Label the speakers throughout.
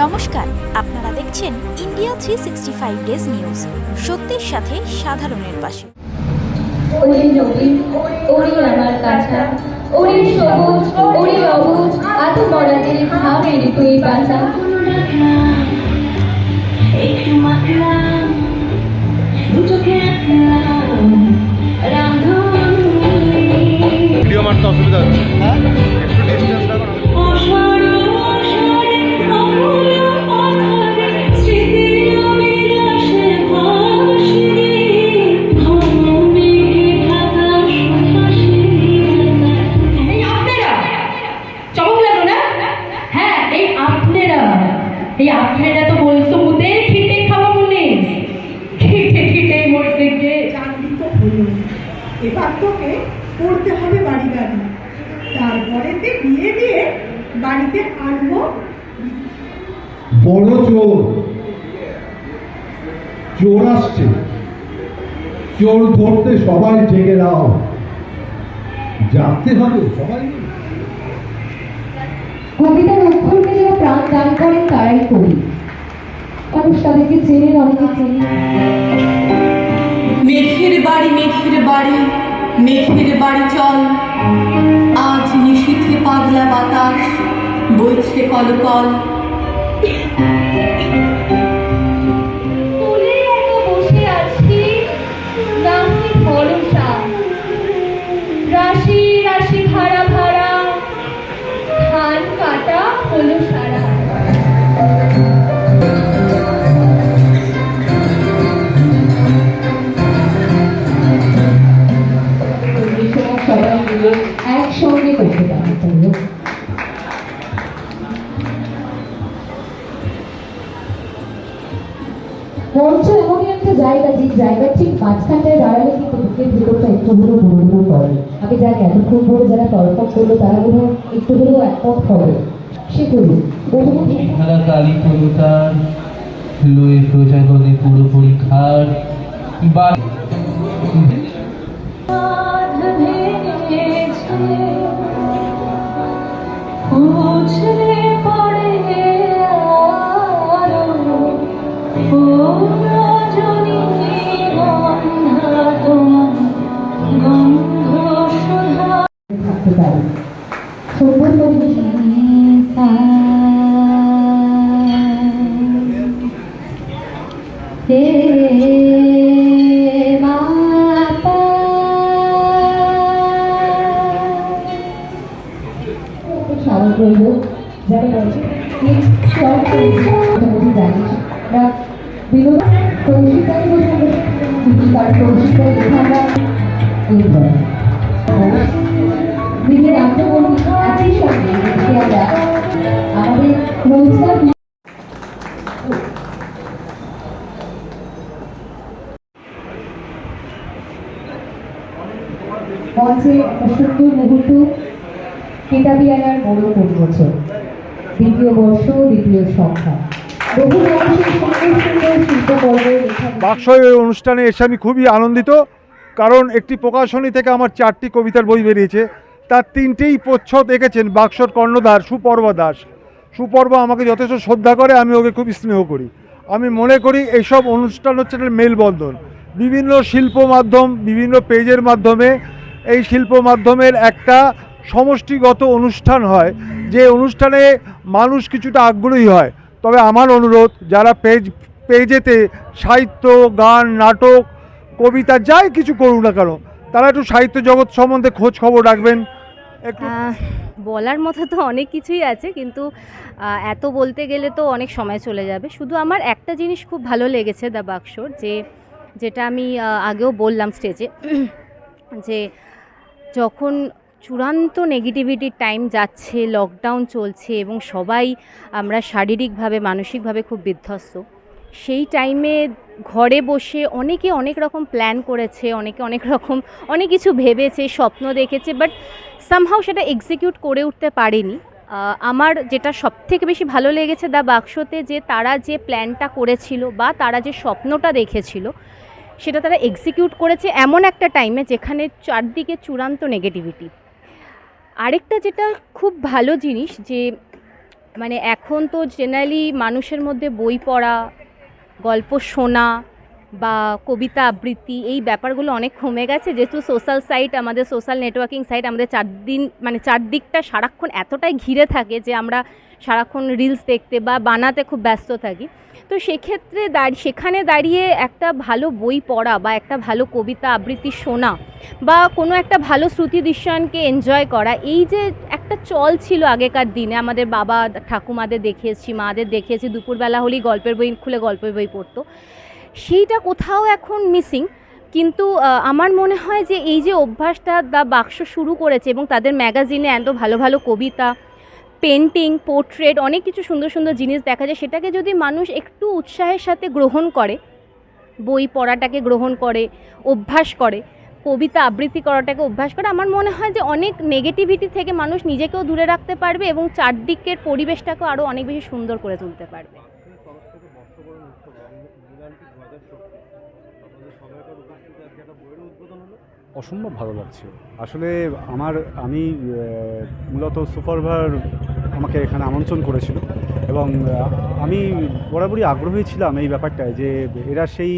Speaker 1: নমস্কার, আপনারা দেখছেন ইন্ডিয়া 365 ডেজ নিউজ। সত্যের সাথে সাধারণের পাশে।
Speaker 2: ওরে নবী, ওরে আমার কাছা, ওরে সবুজ, ওরে অবুজ, আত মরাদের ভাবের তুই বাঁচা। একটু মাখলাম, দুটোকে রাখলাম, রামধনী।
Speaker 3: ভিডিও মারতে অসুবিধা হচ্ছে, হ্যাঁ একটু ডিসটেন্স রাখো না।
Speaker 2: আপনারা তো বলছো মুদের খিটে খাওয়া বলে খিটে খিটে মরছে গে
Speaker 4: চাকরি তো হলো, এবার তোকে পড়তে হবে বাড়ি বাড়ি, তারপরেতে বিয়ে দিয়ে বাড়িতে আনবো।
Speaker 5: বড় চোর, চোর আসছে, চোর ধরতে সবাই জেগে দাও, জানতে হবে সবাই।
Speaker 2: কবিতার অক্ষরকে যারা প্রাণ দান করেন তারাই কবি। মানুষ তাদেরকে চেনেন, অনেকে চেনেন।
Speaker 6: মেঘের বাড়ি মেঘের বাড়ি মেঘের বাড়ি চল, আজ নিশীথে পাগলা বাতাস বইছে কলকল।
Speaker 2: বসে আছি নামে ভরসা, রাশি রাশি ভাড়া ভাড়া, ধান কাটা হলো সারা। সবাই মিলে একসঙ্গে করতে পারে। মঞ্চ এমনই একটা জায়গা, যে জায়গার ঠিক মাঝখানটায় দাঁড়ালে কিন্তু বুকের ভেতরটা একটু হলেও গুঁড়ো করে। আমি যাক এতক্ষণ ধরে যারা তরফক করলো তারা বোধ একটু হলেও একমত হবে। সে করি
Speaker 7: খেলা কালী পরিতার লয়ে প্রজাগণে পুরো পরীক্ষার বা
Speaker 2: থাকতে পারি সুন্দর পরিবেশে। স্বাগত রইল যারা রয়েছে বিনোদ কৌশিকার কৌশিকার আমরা দিনের আত্মকর্মী একই সঙ্গে আমরা আমাদের রোজগার মঞ্চে একটা সুন্দর মুহূর্ত। কেতাবিয়ানার বড় 5 বছর, দ্বিতীয় বর্ষ, দ্বিতীয় সংখ্যা। বহু মানুষের সুন্দর সুন্দর শিল্পকর্মের
Speaker 5: বাক্সয় এই অনুষ্ঠানে এসে আমি খুবই আনন্দিত, কারণ একটি প্রকাশনী থেকে আমার 4টি কবিতার বই বেরিয়েছে, তার 3টেই প্রচ্ছদ এঁকেছেন বাক্সর কর্ণধার সুপর্বা দাস। সুপর্বা আমাকে যথেষ্ট শ্রদ্ধা করে, আমি ওকে খুবই স্নেহ করি। আমি মনে করি এইসব অনুষ্ঠান হচ্ছে একটা মেলবন্ধন, বিভিন্ন শিল্প মাধ্যম, বিভিন্ন পেজের মাধ্যমে এই শিল্প মাধ্যমের একটা সমষ্টিগত অনুষ্ঠান হয়, যে অনুষ্ঠানে মানুষ কিছুটা আগ্রহী হয়। তবে আমার অনুরোধ, যারা পেজেতে সাহিত্য, গান, নাটক, কবিতা যাই কিছু করুক না কেন, তারা একটু সাহিত্য জগৎ সম্বন্ধে খোঁজ খবর রাখবেন। একটু
Speaker 8: বলার মতো তো অনেক কিছুই আছে, কিন্তু এত বলতে গেলে তো অনেক সময় চলে যাবে। শুধু আমার একটা জিনিস খুব ভালো লেগেছে দ্য বাক্সর, যেটা আমি আগেও বললাম স্টেজে, যে যখন চূড়ান্ত নেগেটিভিটির টাইম যাচ্ছে, লকডাউন চলছে এবং সবাই আমরা শারীরিকভাবে মানসিকভাবে খুব বিধ্বস্ত, সেই টাইমে ঘরে বসে অনেকে অনেক রকম প্ল্যান করেছে, অনেকে অনেক রকম অনেক কিছু ভেবেছে, স্বপ্ন দেখেছে, বাট সামহাও সেটা এক্সিকিউট করে উঠতে পারেনি। আমার যেটা সবথেকে বেশি ভালো লেগেছে দ্য বাক্সতে, যে তারা যে প্ল্যানটা করেছিল বা তারা যে স্বপ্নটা দেখেছিল সেটা তারা এক্সিকিউট করেছে এমন একটা টাইমে যেখানে চারদিকে চূড়ান্ত নেগেটিভিটি। আরেকটা যেটা খুব ভালো জিনিস, যে মানে এখন তো জেনারেলি মানুষের মধ্যে বই পড়া, গল্প শোনা বা কবিতা আবৃত্তি এই ব্যাপারগুলো অনেক কমে গেছে, যেহেতু সোশ্যাল সাইট, আমাদের সোশ্যাল নেটওয়ার্কিং সাইট আমাদের চারদিকটা সারাক্ষণ এতটাই ঘিরে থাকে যে আমরা সারাক্ষণ রিলস দেখতে বা বানাতে খুব ব্যস্ত থাকি। তো সেক্ষেত্রে সেখানে দাঁড়িয়ে একটা ভালো বই পড়া বা একটা ভালো কবিতা আবৃত্তি শোনা বা কোনো একটা ভালো শ্রুতি দৃশ্যায়নকে এনজয় করা, এই যে একটা চল ছিল আগেকার দিনে, আমাদের বাবা ঠাকুমাদের দেখিয়েছি, মাদের দেখিয়েছি, দুপুরবেলা হলেই গল্পের বই খুলে গল্পের বই পড়তো, সেইটা কোথাও এখন মিসিং। কিন্তু আমার মনে হয় যে এই যে অভ্যাসটা দ্য বাক্স শুরু করেছে এবং তাদের ম্যাগাজিনে এত ভালো ভালো কবিতা, পেন্টিং, পোর্ট্রেট, অনেক কিছু সুন্দর সুন্দর জিনিস দেখা যায়, সেটাকে যদি মানুষ একটু উৎসাহের সাথে গ্রহণ করে, বই পড়াটাকে গ্রহণ করে, অভ্যাস করে, কবিতা আবৃত্তি করাটাকে অভ্যাস করে, আমার মনে হয় যে অনেক নেগেটিভিটি থেকে মানুষ নিজেকেও দূরে রাখতে পারবে এবং চারদিকের পরিবেশটাকেও আরও অনেক বেশি সুন্দর করে তুলতে পারবে।
Speaker 9: অসম্ভব ভালো লাগছে আসলে। আমি মূলত সুপারভার আমাকে এখানে আমন্ত্রণ করেছিল এবং আমি বরাবরই আগ্রহী ছিলাম এই ব্যাপারটায় যে এরা সেই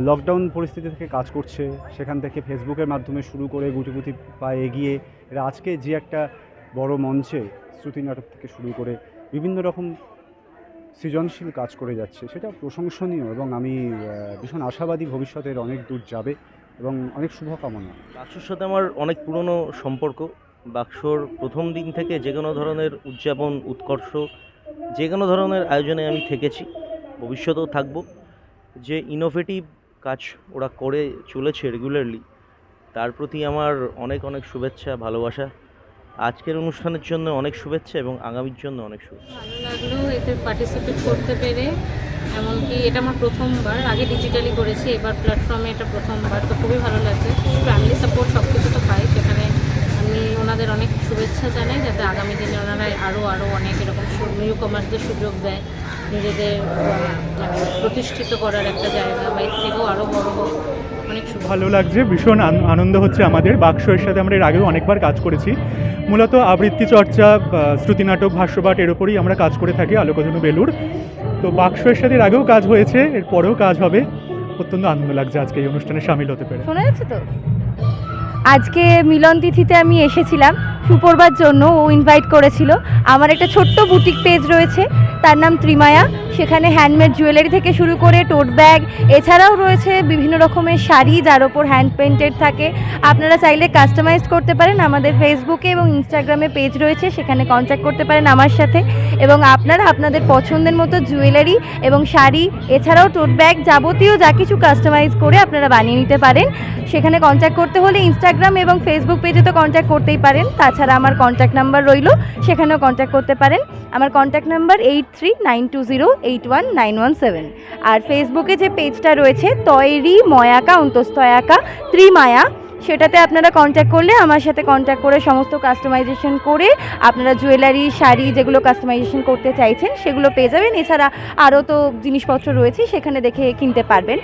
Speaker 9: লকডাউন পরিস্থিতি থেকে কাজ করছে, সেখান থেকে ফেসবুকের মাধ্যমে শুরু করে গুটি গুটি পায়ে এগিয়ে এরা আজকে যে একটা বড় মঞ্চে শ্রুতি নাটক থেকে শুরু করে বিভিন্ন রকম সৃজনশীল কাজ করে যাচ্ছে, সেটা প্রশংসনীয় এবং আমি ভীষণ আশাবাদী ভবিষ্যতের অনেক দূর যাবে এবং অনেক শুভকামনা।
Speaker 10: বাক্সর সাথে আমার অনেক পুরনো সম্পর্ক। বাক্সর প্রথম দিন থেকে যে কোনো ধরনের উদযাপন, উৎকর্ষ, যে কোনো ধরনের আয়োজনে আমি থেকেছি, ভবিষ্যতেও থাকব। যে ইনোভেটিভ কাজ ওরা করে চলেছে রেগুলারলি, তার প্রতি আমার অনেক অনেক শুভেচ্ছা, ভালোবাসা। আজকের অনুষ্ঠানের জন্য অনেক শুভেচ্ছা এবং আগামীর জন্য অনেক শুভেচ্ছা।
Speaker 11: ভালো লাগলো এতে পার্টিসিপেট করতে পেরে, এমনকি এটা আমার প্রথমবার, আগে ডিজিটালি করেছি, এবার প্ল্যাটফর্মে এটা প্রথমবার, তো খুবই ভালো লাগছে। ফ্যামিলি সাপোর্ট সব কিছু তো পাই, সেখানে আমি ওনাদের অনেক শুভেচ্ছা জানাই, যাতে আগামী দিনে ওনারা আরও অনেক এরকম নিউ কমার্সদের সুযোগ দেয়, নিজেদের প্রতিষ্ঠিত করার একটা জায়গা, বা এর থেকেও আরও বড় হোক। অনেক
Speaker 12: ভালো লাগছে, ভীষণ আনন্দ হচ্ছে আমাদের। বাক্সের সাথে আমরা এর আগেও অনেকবার কাজ করেছি, মূলত আবৃত্তি চর্চা, শ্রুতি নাটক, ভাষ্যপাঠ এর উপরই আমরা কাজ করে থাকি আলোকধনু বেলুর। তো বাক্সের সাথে এর আগেও কাজ হয়েছে, এরপরেও কাজ হবে। অত্যন্ত আনন্দ লাগছে আজকে এই অনুষ্ঠানে সামিল হতে পেরে।
Speaker 8: শোনা যাচ্ছে তো? আজকে মিলন তিথিতে আমি এসেছিলাম সুপর্বার জন্য, ও ইনভাইট করেছিল। আমার একটা ছোট্ট বুটিক পেজ রয়েছে, তার নাম ত্রিমায়া। সেখানে হ্যান্ডমেড জুয়েলারি থেকে শুরু করে টোট ব্যাগ, এছাড়াও রয়েছে বিভিন্ন রকমের শাড়ি যার ওপর হ্যান্ড পেন্টেড থাকে। আপনারা চাইলে কাস্টমাইজ করতে পারেন। আমাদের ফেসবুকে এবং ইনস্টাগ্রামে পেজ রয়েছে, সেখানে কন্ট্যাক্ট করতে পারেন আমার সাথে, এবং আপনারা আপনাদের পছন্দের মতো জুয়েলারি এবং শাড়ি, এছাড়াও টোট ব্যাগ, যাবতীয় যা কিছু কাস্টমাইজ করে আপনারা বানিয়ে নিতে পারেন। সেখানে কন্ট্যাক্ট করতে হলে ইনস্টাগ্রাম এবং ফেসবুক পেজে তো কন্ট্যাক্ট করতেই পারেন, তাছাড়া আমার কন্ট্যাক্ট নাম্বার রইল, সেখানেও কন্ট্যাক্ট করতে পারেন। আমার কন্ট্যাক্ট নাম্বার 8392081917। আর ফেসবুকে যে পেজটা রয়েছে তৈরি ময়াকা অন্তস্তয়াকা ত্রিমায়া, সেটাতে আপনারা কন্ট্যাক্ট করলে আমার সাথে কন্ট্যাক্ট করে সমস্ত কাস্টমাইজেশন করে আপনারা জুয়েলারি, শাড়ি যেগুলো কাস্টমাইজেশন করতে চাইছেন সেগুলো পেয়ে যাবেন। এছাড়া আরও তো জিনিসপত্র রয়েছে, সেখানে দেখে কিনতে পারবেন।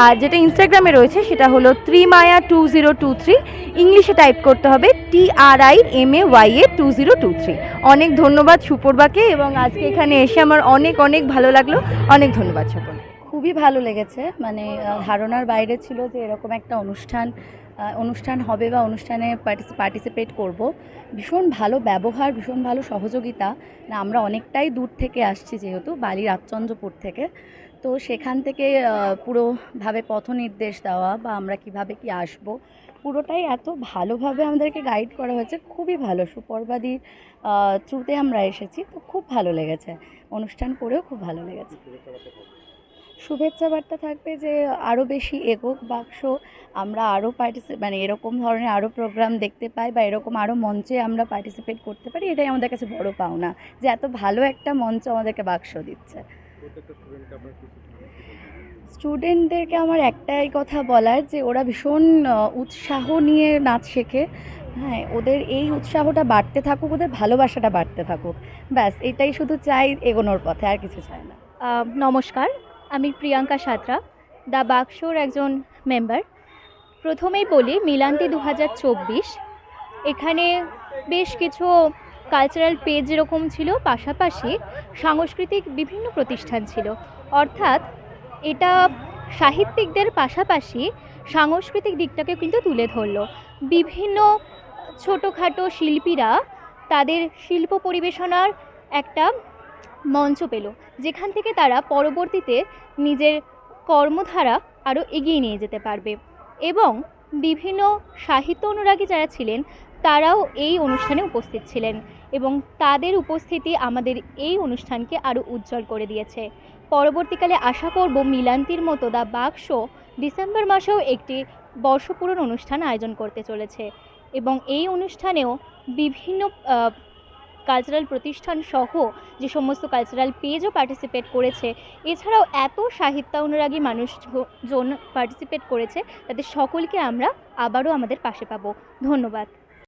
Speaker 8: আর যেটা ইনস্টাগ্রামে রয়েছে সেটা হলো ত্রিমায়া 2023, ইংলিশে টাইপ করতে হবে TRIMAYA 2023। অনেক ধন্যবাদ সুপর্বাকে, এবং আজকে এখানে এসে আমার অনেক অনেক ভালো লাগলো। অনেক ধন্যবাদ সকল।
Speaker 13: খুবই ভালো লেগেছে, মানে ধারণার বাইরে ছিল যে এরকম একটা অনুষ্ঠান হবে বা অনুষ্ঠানে পার্টিসিপেট করব। ভীষণ ভালো ব্যবহার, ভীষণ ভালো সহযোগিতা। না, আমরা অনেকটাই দূর থেকে আসছি, যেহেতু বালি রাজচন্দ্রপুর থেকে, তো সেখান থেকে পুরোভাবে পথ নির্দেশ দেওয়া বা আমরা কিভাবে কি আসব, পুরোটাই এত ভালোভাবে আমাদেরকে গাইড করা হয়েছে। খুবই ভালো, সুপর্বাদির থ্রুতে আমরা এসেছি, তো খুব ভালো লেগেছে। অনুষ্ঠান করেও খুব ভালো লেগেছে। শুভেচ্ছা বার্তা থাকবে যে আরও বেশি এগোক বাক্স, আমরা আরও মানে এরকম ধরনের আরও প্রোগ্রাম দেখতে পাই বা এরকম আরও মঞ্চে আমরা পার্টিসিপেট করতে পারি, এটাই আমাদের কাছে বড় পাওনা যে এত ভালো একটা মঞ্চ আমাদেরকে বাক্স দিচ্ছে। স্টুডেন্টদেরকে আমার একটাই কথা বলার, যে ওরা ভীষণ উৎসাহ নিয়ে নাচ শেখে। হ্যাঁ, ওদের এই উৎসাহটা বাড়তে থাকুক, ওদের ভালোবাসাটা বাড়তে থাকুক, ব্যাস এটাই শুধু চাই এগোনোর পথে, আর কিছু চাই না।
Speaker 14: নমস্কার, আমি প্রিয়াঙ্কা সাঁতরা, দ্য বাক্সর একজন মেম্বার। প্রথমেই বলি, মিলান্তি 2024 এখানে বেশ কিছু কালচারাল পেজ যেরকম ছিল, পাশাপাশি সাংস্কৃতিক বিভিন্ন প্রতিষ্ঠান ছিল। অর্থাৎ এটা সাহিত্যিকদের পাশাপাশি সাংস্কৃতিক দিকটাকে কিন্তু তুলে ধরলো। বিভিন্ন ছোটোখাটো শিল্পীরা তাদের শিল্প পরিবেশনার একটা মঞ্চ পেল, যেখান থেকে তারা পরবর্তীতে নিজের কর্মধারা আরও এগিয়ে নিয়ে যেতে পারবে। এবং বিভিন্ন সাহিত্য অনুরাগী যারা ছিলেন তারাও এই অনুষ্ঠানে উপস্থিত ছিলেন এবং তাদের উপস্থিতি আমাদের এই অনুষ্ঠানকে আরও উজ্জ্বল করে দিয়েছে। পরবর্তীকালে আশা করব মিলান্তির মতো দ্য বাক্স ডিসেম্বর মাসেও একটি বর্ষপূরণ অনুষ্ঠান আয়োজন করতে চলেছে এবং এই অনুষ্ঠানেও বিভিন্ন কালচারাল প্রতিষ্ঠান সহ যে সমস্ত কালচারাল পেজও পার্টিসিপেট করেছে, এছাড়াও এত সাহিত্য অনুরাগী মানুষজন পার্টিসিপেট করেছে, তাদের সকলকে আমরা আবারও আমাদের পাশে পাবো। ধন্যবাদ।